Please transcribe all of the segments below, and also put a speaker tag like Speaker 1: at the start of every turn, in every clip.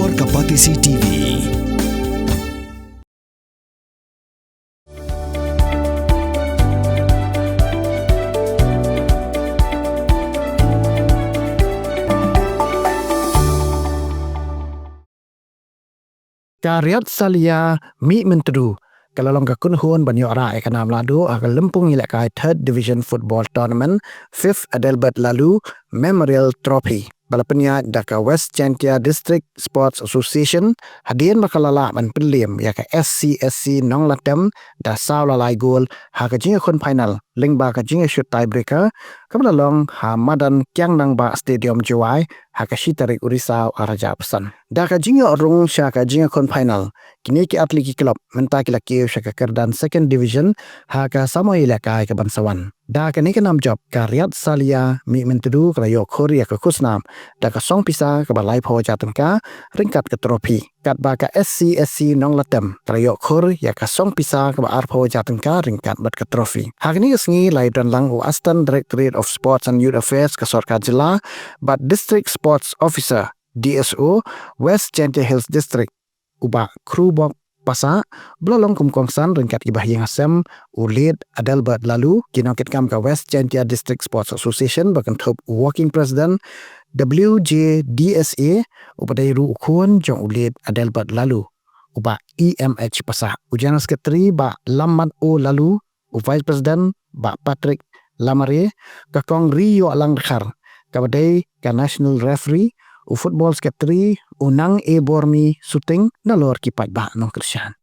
Speaker 1: Warga Patisi TV.
Speaker 2: Riatsaliya Mihmyntdu kalau long kun huan banyo ra ekanam Lahduh akan lempung ilakai 3rd Division Football Tournament 5th Adelbert Lalu Memorial Trophy balapnya daka Wjdsa District Sports Association hadian makalala man penlim ya ka SCSC nong latem da saw lalai gol ha ka jinga kun final ling ba ka jinga shoot tiebreaker kamla long ha madan kyang nang ba stadium jawai ha ka shitarik urisa araja pesan da ka jinga orung sha ka jinga kun final kini ki atliki club menta ki laki sha ka kerdan 2nd division ha ka samo ilakai ka bansawan da ka ni ka nam job ka Riatsaliya Mihmyntdu ka yo khoria ka kusnam da ka song pisa ka balai pho jatang ka ringkat ka trophy kat ba ka SCSC nong latem ka yo khor ya ka song pisa ka ba ar pho jatang ka ringkat bat ka trophy ha ni sngi lai dan lang u Aston Directorate of Sports and Youth Affairs ka Sarkar Jilla but District Sports Officer DSO Wjdsa Hills District uba kru bok pasa belolong kumkongsan ringkat ibah yang asem ulid Adelbert Lalu kinokit kam ka Wjdsa District Sports Association bakan top working president WJDSA upadai ru ukun jong ulid Adelbert Lalu uba EMH pasa ujian sekretari ba Lamad O Lalu u vice president ba Patrick Lamare ka kong Rio Alang Dekhar kabadai ka national referee u football secretary unang e bormi shooting na lor ki ba nong Krisyan.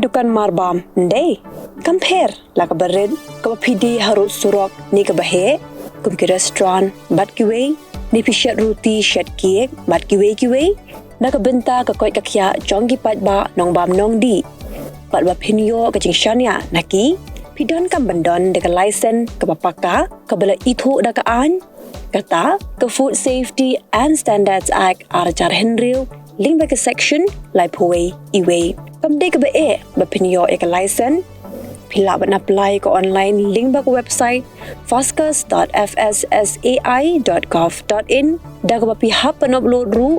Speaker 1: dukan marbam ndai compare la ka barin ka pidi harut surok ni ka bahe kum ki restaurant bat ki wei ni pishat roti shat kiek bat ki wei na ka benta ka koi ka khya jong ki pat ba nong bam nong di pat ba phinyo ka jing shania naki pidon kam bandon de ka license ka papaka ka bala ithu da ka an kata ka Food Safety and Standards Act arachar henriu link ba ka section lai phoi iwe kamde ka ba pinyo ka license pila ban apply ko online link ba ko website foscas.fssai.gov.in da ko pihap pan upload ru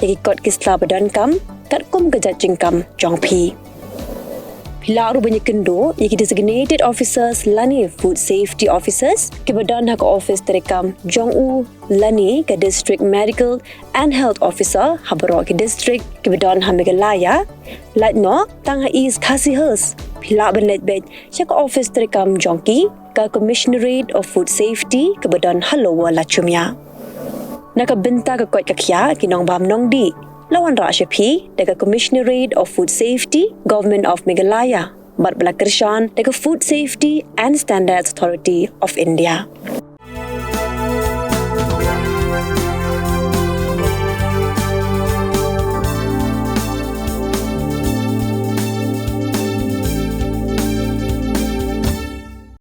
Speaker 1: ki kod kisla badan kam kat kum ka judging kam jongpi pila ru banyak kendo ki designated officers lani food safety officers ki badan hak office terekam jongu lani ka district medical and health officer habro ki district ki badan hamigalaya latno tang is khasihers pila ban letbet chak office terekam jongki ka commissionerate of food safety ke badan halowa lachumya nakabenta ka kot kakya kinong bam nong di lawan ra shapi daga commissionerate of food safety government of Meghalaya bat bala kershan daga food safety and standards authority of India